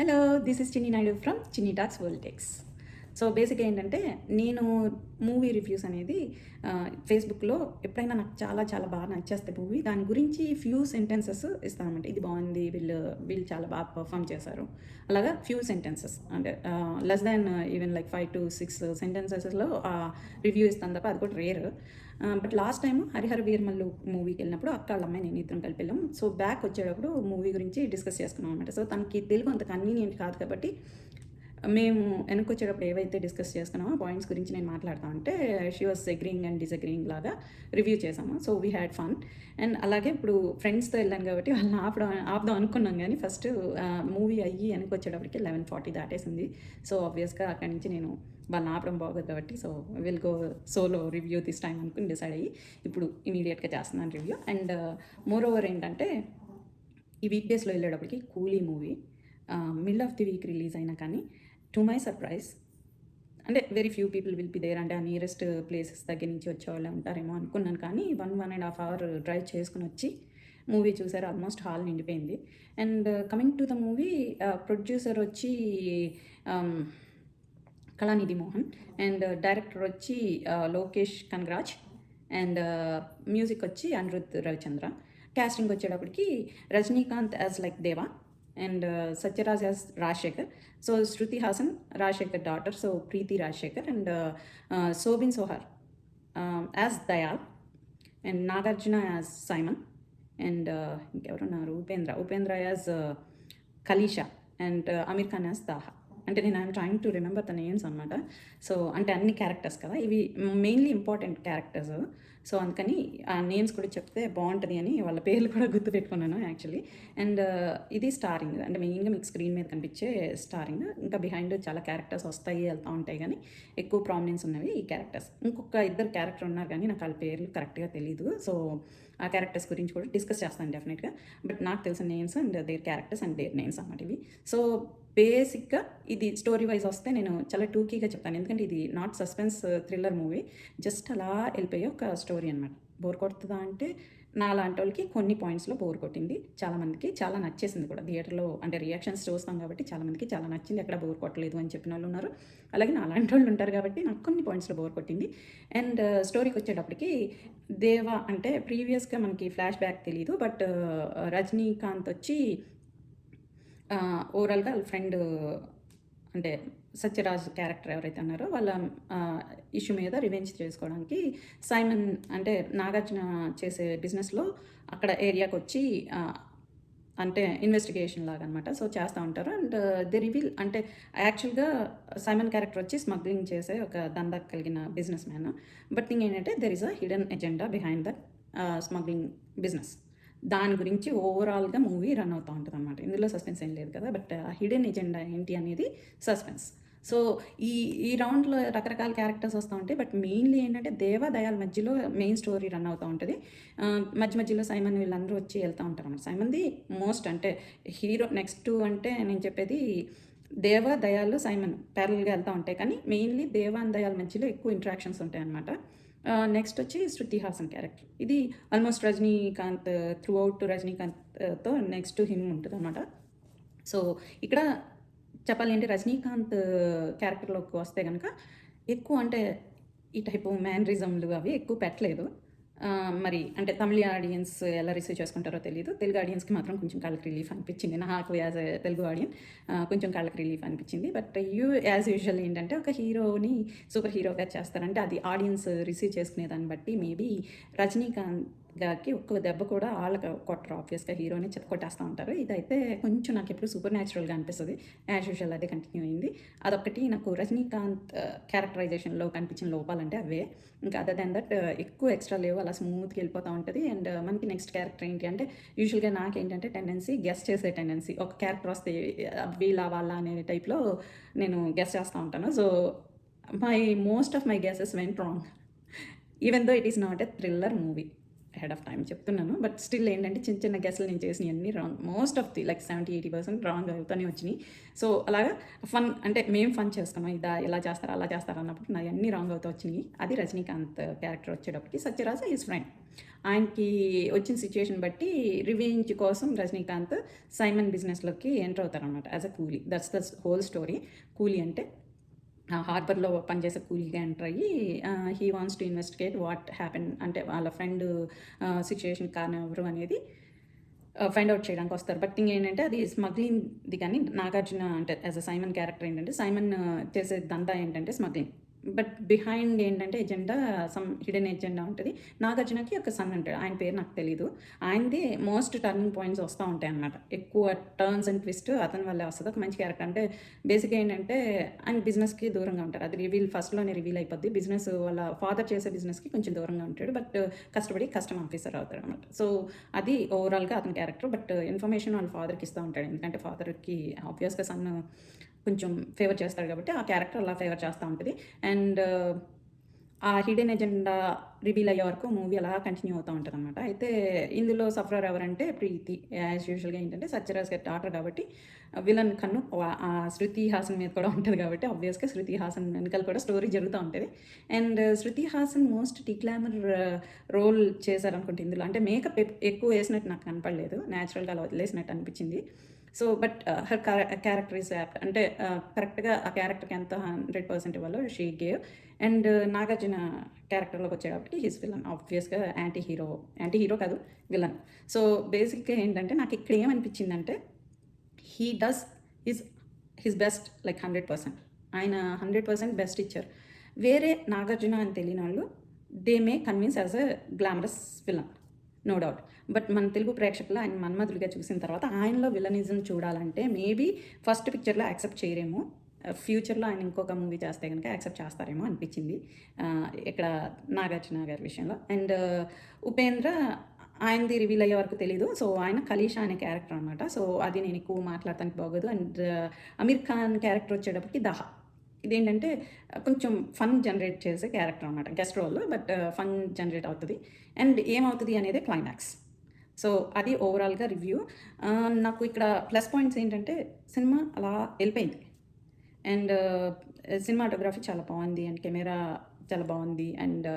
Hello, this is చిన్ని Naidu from చిన్ని talks world tax. So బేసిక్గా ఏంటంటే నేను మూవీ రివ్యూస్ అనేది ఫేస్బుక్లో ఎప్పుడైనా నాకు చాలా చాలా బాగా నచ్చేస్తే మూవీ దాని గురించి ఫ్యూ సెంటెన్సెస్ ఇస్తానమాట. ఇది బాగుంది, వీళ్ళు చాలా బాగా పర్ఫామ్ చేశారు, అలాగా ఫ్యూ సెంటెన్సెస్ అంటే less than even like 5 to 6 సెంటెన్సెస్లో review ఇస్తాను తప్ప అది కూడా rare. But last time Harihara Veeramallu మూవీకి వెళ్ళినప్పుడు అక్క వాళ్ళ అమ్మాయి నేను ఇద్దరం కలిపి వెళ్ళాం. సో బ్యాక్ వచ్చేటప్పుడు మూవీ గురించి డిస్కస్ చేసుకున్నాం అనమాట. సో తనకి తెలుగు అంత కన్వీనియంట్ కాదు కాబట్టి మేము వెనక్కి వచ్చేటప్పుడు ఏవైతే డిస్కస్ చేసుకున్నామో పాయింట్స్ గురించి నేను మాట్లాడతా ఉంటే she was agreeing and disagreeing లాగా రివ్యూ చేసాము. So we had fun. And అలాగే ఇప్పుడు ఫ్రెండ్స్తో వెళ్ళాను కాబట్టి వాళ్ళని ఆపుదాం అనుకున్నాం, కానీ ఫస్ట్ మూవీ అయ్యి వెనక్కి వచ్చేటప్పటికి 11:40 దాటేసింది. సో ఆబ్వియస్గా అక్కడి నుంచి నేను వాళ్ళని ఆపడం బాగోదు కాబట్టి so will go solo review this time అనుకుని డిసైడ్ అయ్యి ఇప్పుడు ఇమీడియట్గా చేస్తున్నాను రివ్యూ. అండ్ మోర్ ఓవర్ ఏంటంటే ఈ వీక్ డేస్లో వెళ్ళేటప్పటికి Coolie movie mid of the week release అయినా కానీ టు మై సర్ప్రైజ్ అంటే very few people will be there, అంటే ఆ నియరెస్ట్ ప్లేసెస్ దగ్గర నుంచి వచ్చేవాళ్ళు ఉంటారేమో అనుకున్నాను, కానీ 1.5 hour డ్రైవ్ చేసుకుని వచ్చి మూవీ చూసారు. ఆల్మోస్ట్ హాల్ నిండిపోయింది. And coming to the movie, producer వచ్చి కళానిధి మోహన్ అండ్ డైరెక్టర్ వచ్చి లోకేష్ కనగరాజ్ అండ్ మ్యూజిక్ వచ్చి అనిరుద్ రవిచంద్ర. క్యాస్టింగ్ వచ్చేటప్పటికి Rajinikanth as like Deva and Sathyaraj as Rajasekhar. So Shruti Haasan Rajasekhar daughter, so Preethi Rajasekhar. And Soubin Shahir as Dayal and Nagarjuna as Simon and ఇంకెవరున్నారు, Upendra as Kaleesha and Aamir Khan as Dahaa. అంటే నేను I'm trying to remember the names అనమాట. So అంటే అన్ని క్యారెక్టర్స్ కదా, ఇవి మెయిన్లీ ఇంపార్టెంట్ క్యారెక్టర్స్. సో అందుకని ఆ నేమ్స్ కూడా చెప్తే బాగుంటుంది అని వాళ్ళ పేర్లు కూడా గుర్తుపెట్టుకున్నాను యాక్చువల్లీ. అండ్ ఇది స్టారింగ్, అంటే మెయిన్గా మీకు స్క్రీన్ మీద కనిపించే స్టారింగ్. ఇంకా బిహైండ్ చాలా క్యారెక్టర్స్ వస్తాయి వెళ్తూ ఉంటాయి, కానీ ఎక్కువ ప్రామినెన్స్ ఉన్నవి ఈ క్యారెక్టర్స్. ఇంకొక ఇద్దరు క్యారెక్టర్ ఉన్నారు కానీ నాకు వాళ్ళ పేర్లు కరెక్ట్గా తెలీదు. సో ఆ క్యారెక్టర్స్ గురించి కూడా డిస్కస్ చేస్తాను డెఫినెట్గా. బట్ నాకు తెలిసిన names and their characters and their names అన్నమాట ఇవి. సో బేసిక్గా ఇది స్టోరీ వైజ్ వస్తే నేను చాలా టూకీగా చెప్తాను, ఎందుకంటే ఇది not suspense thriller movie, just అలా వెళ్ళిపోయే ఒక స్టోరీ అనమాట. బోర్ కొడుతుందా అంటే నా లాంటి వాళ్ళకి కొన్ని పాయింట్స్లో బోర్ కొట్టింది, చాలామందికి చాలా నచ్చేసింది కూడా. థియేటర్లో అంటే రియాక్షన్స్ చూస్తాం కాబట్టి చాలామందికి చాలా నచ్చింది, ఎక్కడ బోర్ కొట్టలేదు అని చెప్పిన వాళ్ళు ఉన్నారు. అలాగే నా లాంటి వాళ్ళు ఉంటారు కాబట్టి నాకు కొన్ని పాయింట్స్లో బోర్ కొట్టింది. అండ్ స్టోరీకి వచ్చేటప్పటికి దేవా అంటే ప్రీవియస్గా మనకి ఫ్లాష్ బ్యాక్ తెలీదు, బట్ రజనీకాంత్ వచ్చి ఓవరాల్గా వాళ్ళ ఫ్రెండ్ అంటే సత్యరాజ్ క్యారెక్టర్ ఎవరైతే ఉన్నారో వాళ్ళ ఇష్యూ మీద రివెంజ్ చేసుకోవడానికి సైమన్ అంటే నాగార్జున చేసే బిజినెస్లో అక్కడ ఏరియాకి వచ్చి అంటే ఇన్వెస్టిగేషన్ లాగా అనమాట. సో చేస్తూ ఉంటారు. అండ్ ది రివీల్ అంటే యాక్చువల్గా సైమన్ క్యారెక్టర్ వచ్చి స్మగ్లింగ్ చేసే ఒక దందా కలిగిన బిజినెస్ మ్యాన్. బట్ థింగ్ ఏంటంటే there is a hidden agenda behind that smuggling business. దాని గురించి ఓవరాల్గా మూవీ రన్ అవుతూ ఉంటుంది అనమాట. ఇందులో సస్పెన్స్ ఏం లేదు కదా, బట్ హిడెన్ ఎజెండా ఏంటి అనేది సస్పెన్స్. సో ఈ రౌండ్లో రకరకాల క్యారెక్టర్స్ వస్తూ ఉంటాయి, బట్ మెయిన్లీ ఏంటంటే దేవాదయాల మధ్యలో మెయిన్ స్టోరీ రన్ అవుతూ ఉంటుంది. మధ్య మధ్యలో సైమన్ వీళ్ళందరూ వచ్చి వెళ్తూ ఉంటారు అన్నమాట. సైమన్ది మోస్ట్ అంటే హీరో నెక్స్ట్ అంటే నేను చెప్పేది దేవాదయాలు సైమన్ ప్యారల్గా వెళ్తూ ఉంటాయి, కానీ మెయిన్లీ దేవాదయాల మధ్యలో ఎక్కువ ఇంట్రాక్షన్స్ ఉంటాయి అన్నమాట. నెక్స్ట్ వచ్చి శృతి హాసన్ క్యారెక్టర్, ఇది ఆల్మోస్ట్ రజనీకాంత్ త్రూ అవుట్ రజనీకాంత్తో నెక్స్ట్ హిమ్ ఉంటుంది అనమాట. సో ఇక్కడ చెప్పాలి అంటే రజనీకాంత్ క్యారెక్టర్లోకి వస్తే కనుక ఎక్కువ అంటే ఈ టైపు మ్యానరిజంలు అవి ఎక్కువ పెట్టలేదు. మరి అంటే తమిళ ఆడియన్స్ ఎలా రిసీవ్ చేసుకుంటారో తెలియదు, తెలుగు ఆడియన్స్కి మాత్రం కొంచెం కళ్ళకి రిలీఫ్ అనిపించింది. నాకు యాజ్ ఎ తెలుగు ఆడియన్ కొంచెం కళ్ళకి రిలీఫ్ అనిపించింది. బట్ యాజ్ యూజువల్ ఏంటంటే ఒక హీరోని సూపర్ హీరోగా చేస్తారంటే అది ఆడియన్స్ రిసీవ్ చేసుకునే దాన్ని బట్టి మేబీ రజనీకాంత్ గారికి ఒక్క దెబ్బ కూడా వాళ్ళకి కొట్టరు, ఆబ్వియస్గా హీరోని కొట్టేస్తూ ఉంటారు. ఇదైతే కొంచెం నాకు ఎప్పుడు సూపర్ న్యాచురల్గా అనిపిస్తుంది. యాజ్ యూజువల్ అదే కంటిన్యూ అయింది. అదొకటి నాకు రజనీకాంత్ క్యారెక్టరైజేషన్లో కనిపించిన లోపాలంటే అవే. ఇంకా అదర్ దాన్ దట్ ఎక్కువ ఎక్స్ట్రా లేవు, అలా స్మూత్గా వెళ్ళిపోతూ ఉంటుంది. అండ్ మనకి నెక్స్ట్ క్యారెక్టర్ ఏంటి అంటే యూజువల్గా నాకేంటంటే టెండెన్సీ గెస్ చేసే టెండెన్సీ, ఒక క్యారెక్టర్ వస్తే వీళ్ళ వాళ్ళ అనే టైప్లో నేను గెస్ చేస్తూ ఉంటాను. So most of my guesses went wrong even though it is not a thriller movie. Head of time చెప్తున్నాను. బట్ స్టిల్ ఏంటంటే చిన్న చిన్న గెస్‌లు నేను చేసినయన్నీ wrong. Most of the like 70, 80% wrong అవుతానే వచ్చినియి. సో, అలాగా ఫన్ అంటే మేము ఫన్ చేసుకున్నాం. ఇలా చేస్తారా, అలా చేస్తారా అన్నప్పుడు నాయన్నీ రాంగ్ అవుతా వచ్చినియి. అది రజనీకాంత్ క్యారెక్టర్ వచ్చేటప్పటికి సత్యరాజ ఈజ్ ఫ్రెండ్. ఆయనకి వచ్చిన సిట్యుయేషన్ బట్టి రివెంజ్ కోసం రజనీకాంత్ సైమన్ బిజినెస్‌లోకి ఎంటర్ అవుతారనమాట as a coolie. That's the whole story. కూలీ అంటే హార్బర్‌లో పనిచేసే కూలీగా ఎంటర్ అయ్యి he wants to investigate what happen అంటే వాళ్ళ ఫ్రెండ్ సిట్యుయేషన్‌కి కారణం ఎవరు అనేది ఫైండ్ ఔట్ చేయడానికి వస్తారు. బట్ థింగ్ ఏంటంటే అది స్మగ్లింగ్‌ది కానీ నాగార్జున అంటే యాస్ ఎ సైమన్ క్యారెక్టర్ ఏంటంటే సైమన్ చేసే దందా ఏంటంటే స్మగ్లింగ్. బట్ బిహైండ్ ఏంటంటే ఎజెండా సమ్ హిడెన్ ఎజెండా ఉంటది. నాగార్జునకి ఒక సన్ ఉంటాడు. ఆయన పేరు నాకు తెలీదు. ఆయనది మోస్ట్ టర్నింగ్ పాయింట్స్ వస్తా ఉంటాయన్నమాట. ఎక్కువ టర్న్స్ అండ్ ట్విస్ట్ అతని వల్లే వస్తది. ఒక మంచి క్యారెక్టర్. అంటే బేసిక్‌గా ఏంటంటే ఆయన బిజినెస్‌కి దూరంగా ఉంటారు. అది ఫస్ట్‌లోనే రివీల్ అయిపోద్ది. బిజినెస్ వాళ్ళ ఫాదర్ చేసే బిజినెస్‌కి కొంచెం దూరంగా ఉంటాడు. బట్ కష్టపడి కస్టమ్ ఆఫీసర్ అవుతాడనమాట. సో, అది ఓవరాల్‌గా అతని క్యారెక్టర్. బట్ ఇన్ఫర్మేషన్ వాళ్ళ ఫాదర్‌కి ఇస్తా ఉంటాడు. ఎందుకంటే ఫాదర్‌కి ఆబ్వియస్‌గా సన్ కొంచెం ఫేవర్ చేస్తాడు కాబట్టి ఆ క్యారెక్టర్ అలా ఫేవర్ చేస్తూ ఉంటుంది. అండ్ ఆ హిడెన్ ఎజెండా రివీల్ అయ్యే వరకు మూవీ అలా కంటిన్యూ అవుతూ ఉంటుందన్నమాట. అయితే ఇందులో సఫరర్ ఎవరంటే ప్రీతి. యాజ్ యూజువల్‌గా ఏంటంటే సత్యరాజ్ గారి డాటర్ కాబట్టి విలన్ కన్ను శృతి హాసన్ మీద కూడా ఉంటది కాబట్టి ఆబ్వియస్‌గా శృతి హాసన్ వెనకాల కూడా స్టోరీ జరుగుతా ఉంటది. And Shruti Haasan most deglamour role చేశారనుకుంట ఇందులో. అంటే మేకప్ ఎక్కువ వేసినట్టు నాకు కనపడలేదు. నేచురల్‌గా అలా వదిలేసినట్టు అనిపించింది. So, but her character is apt. అంటే కరెక్ట్‌గా ఆ క్యారెక్టర్‌కి ఎంత 100% ఇవ్వాలో షీ గేవ్. అండ్ నాగార్జున క్యారెక్టర్‌లోకి వచ్చేటప్పటికి హిస్ విలన్ ఆబ్వియస్‌గా యాంటీ హీరో కాదు విలన్. సో, బేసిక్‌గా ఏంటంటే నాకు ఇక్కడ ఏమనిపించిందంటే he does his his best like 100%. ఆయన 100% బెస్ట్ ఇచ్చారు. వేరే నాగార్జున అని తెలియనోళ్ళు they may convince as a glamorous villain. No doubt. But మన తెలుగు ప్రేక్షకులు ఆయన మన్మధుడిగా చూసిన తర్వాత ఆయనలో విలనిజం చూడాలంటే మేబీ ఫస్ట్ పిక్చర్‌లో యాక్సెప్ట్ చేయరేమో. ఫ్యూచర్‌లో ఆయన ఇంకొక మూవీ చేస్తే గనుక యాక్సెప్ట్ చేస్తారేమో అనిపించింది. ఇక్కడ నాగార్జున గారి విషయంలో. అండ్ ఉపేంద్ర ఆయనది రివీల్ అయ్యే వరకు తెలీదు. సో, ఆయన ఖలీషా అనే క్యారెక్టర్ అనమాట. సో, అది నేను ఎక్కువ మాట్లాడటానికి బాగోదు. అండ్ అమీర్ ఖాన్ క్యారెక్టర్ వచ్చేటప్పటికి దహా. ఇదేంటంటే కొంచెం ఫన్ జనరేట్ చేసే క్యారెక్టర్ అనమాట. Guest role but fun generate అవుతది. అండ్ ఏమవుతది అనేదే క్లైమాక్స్. సో, అది ఓవరాల్‌గా రివ్యూ. నాకు ఇక్కడ ప్లస్ పాయింట్స్ ఏంటంటే సినిమా అలా ఎళ్ళిపోయింది. అండ్ సినిమాటోగ్రఫీ చాలా బావుంది. అండ్ కెమెరా చాలా బావుంది. అండ్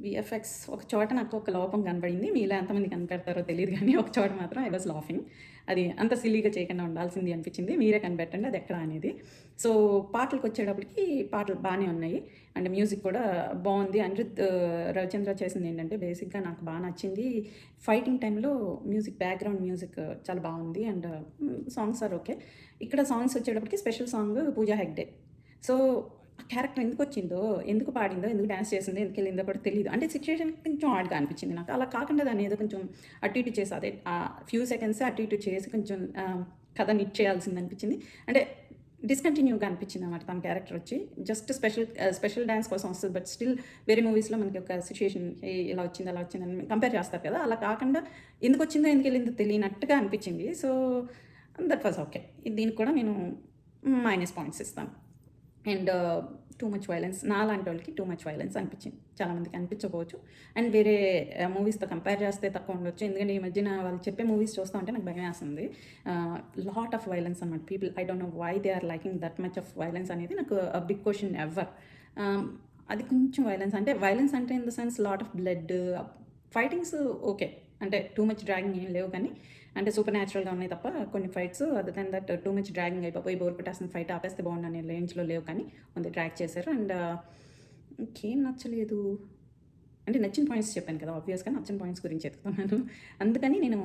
వీఎఫ్ఎక్స్ ఒక చోట నాకు ఒక లోపం కనపడింది. మీలో ఎంతమంది కనిపెడతారో తెలీదు గానీ, ఒక చోట మాత్రం ఐ వాస్ లాఫింగ్. అది అంత సిల్లీగా చేయకుండా ఉండాల్సింది అనిపించింది. మీరే కనిపెట్టండి అది ఎక్కడ అనేది. సో, పాటలకొచ్చేటప్పటికి పాటలు బానే ఉన్నాయి. అండ్ మ్యూజిక్ కూడా బావుంది. అనిరుద్ రవిచంద్ర చేసిందేంటంటే బేసిక్‌గా నాకు బా నచ్చింది. ఫైటింగ్ టైంలో బ్యాక్‌గ్రౌండ్ మ్యూజిక్ చాలా బావుంది. And songs are okay. ఇక్కడ సాంగ్స్ వచ్చేటప్పటికి special song 'Pooja Hegde'. So, ఆ క్యారెక్టర్ ఎందుకొచ్చిందో, ఎందుకు పాడిందో, ఎందుకు డాన్స్ చేసిందో, ఎందుకెళ్ళిందో కూడా తెలీదు. అంటే సిట్యుయేషన్ కొంచెం ఆడ్‌గా అనిపించింది నాకు. అలా కాకుండా దాన్నేదో కొంచెం అటు ఇటు చేసి అదే ఫ్యూ సెకండ్స్ అటు ఇటు చేసి కొంచెం కథ నిట్ చేయాల్సిందనిపించింది. అంటే డిస్కంటిన్యూగా అనిపించిందనమాట తన క్యారెక్టర్ వచ్చి. జస్ట్ స్పెషల్ డాన్స్ కోసం వస్తది. బట్ స్టిల్ వేరే మూవీస్‌లో మనకి ఒక సిట్యుయేషన్ ఇలా వచ్చింది, అలా వచ్చిందని కంపేర్ చేస్తారు కదా! అలా కాకుండా ఎందుకొచ్చిందో, ఎందుకెళ్ళిందో తెలియనట్టుగా అనిపించింది. సో, దట్ వాస్ ఓకే. దీనికి కూడా నేను మైనస్ పాయింట్స్ ఇస్తాను. అండ్ టూ మచ్ వైలెన్స్ నాలాంటోళ్ళకి టూ మచ్ వైలెన్స్ అనిపించింది. చాలామందికి అనిపించకపోవచ్చు. అండ్ వేరే మూవీస్‌తో కంపేర్ చేస్తే తక్కువ ఉండొచ్చు. ఎందుకంటే ఈ మధ్యన వాళ్ళు చెప్పే మూవీస్ చూస్తా ఉంటే నాకు భయమేస్తుంది. లాట్ ఆఫ్ వైలెన్స్ అనమాట. People I don't know why they are liking that much of violence అనేది నాకు బిగ్ క్వెషన్ ఎవర్. అది కొంచెం వైలెన్స్ అంటే in the sense lot of blood, fightings okay. అంటే టూ మచ్ డ్రాగింగ్ ఏం లేవు కానీ అంటే సూపర్ న్యాచురల్‌గా ఉన్నాయి తప్ప కొన్ని fights other than that too much dragging అయిపోయి బోర్ కొట్టేస్తున్న ఫైట్ ఆపేస్తే బాగుండు అనే రేంజ్‌లో లేవు కానీ ఉంది డ్రాగ్ చేశారు. అండ్ ఇంకేం నచ్చలేదు. అంటే నచ్చిన పాయింట్స్ చెప్పాను కదా! ఆబ్వియస్‌గా నచ్చని పాయింట్స్ గురించి చెప్తున్నాను. అందుకని నేను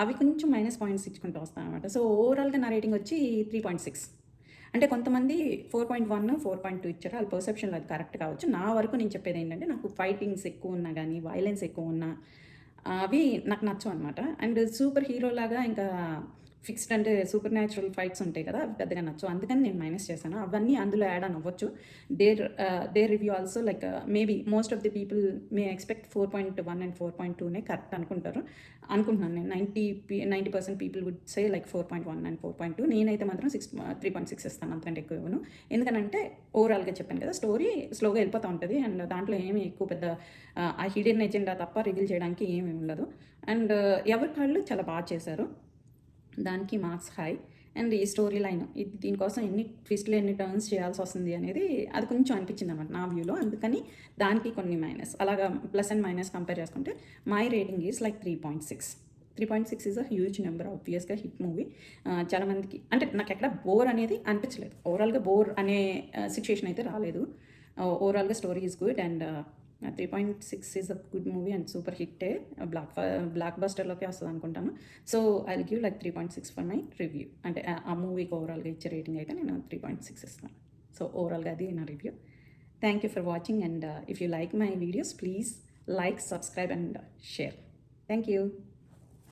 అవి కొంచెం మైనస్ పాయింట్స్ ఇచ్చుకుంటూ వస్తాననమాట. సో, ఓవరాల్‌గా నా రేటింగ్ వచ్చి 3.6. అంటే కొంతమంది 4.1, 4.2 ఇచ్చారు. వాళ్ళ పర్సెప్షన్‌లో అది కరెక్ట్ కావచ్చు. నా వరకు నేను చెప్పేదేంటంటే నాకు ఫైటింగ్స్ ఎక్కువున్నా గానీ, వయలెన్స్ ఎక్కువున్నా అవి నాకు నచ్చవనమాట. అండ్ సూపర్ హీరోలాగా ఇంకా ఫిక్స్డ్ అంటే సూపర్ న్యాచురల్ ఫైట్స్ ఉంటాయి కదా! అవి పెద్దగా నచ్చవు. అందుకని నేను మైనస్ చేశాను. అవన్నీ అందులో యాడ్ ఆన్ అవ్వచ్చు. Their review also like maybe most of the people may expect 4.1 and 4.2నే కరెక్ట్ అనుకుంటున్నాను నేను. 90% people would say like 4.1 and 4.2. నేనైతే మాత్రం 3.6 ఇస్తాను. అంతకంటే ఎక్కువ ఇవ్వను. ఎందుకనంటే ఓవరాల్‌గా చెప్పాను కదా! స్టోరీ స్లోగా వెళ్ళిపోతా ఉంటది. అండ్ దాంట్లో ఏమి ఎక్కువ పెద్ద ఆ హిడెన్ ఎజెండా తప్ప రివీల్ చేయడానికి ఏమి ఉండదు. అండ్ ఎవరికి వాళ్ళు చాలా బాగా చేశారు. దానికి మార్క్స్ హై. అండ్ ఈ స్టోరీ లైన్ దీనికోసం ఎన్ని ట్విస్ట్‌లు, ఎన్ని టర్న్స్ చేయాల్సొస్తుంది అనేది అది కొంచెం అనిపించిందనమాట నా వ్యూలో. అందుకని దానికి కొన్ని మైనస్. అలాగా ప్లస్ అండ్ మైనస్ కంపేర్ చేసుకుంటే my rating is like 3.6. 3.6 is a huge number. ఆబ్వియస్‌గా హిట్ మూవీ. చాలామందికి అంటే నాకెక్కడ బోర్ అనేది అనిపించలేదు. ఓవరాల్‌గా బోర్ అనే సిట్యుయేషన్ అయితే రాలేదు. ఓవరాల్‌గా story is good and 3.6 is a good movie and super హిట్టే. బ్లాక్ బస్టర్‌లోకే వస్తదనుకుంటాను. So, I will give like 3.6 for my review. అంటే ఆ మూవీకి ఓవరాల్‌గా ఇచ్చే రేటింగ్ అయితే నేను 3.6 ఇస్తాను. సో, ఓవరాల్‌గా అది నా review. Thank you for watching and if you like my videos please like, subscribe and share. Thank you.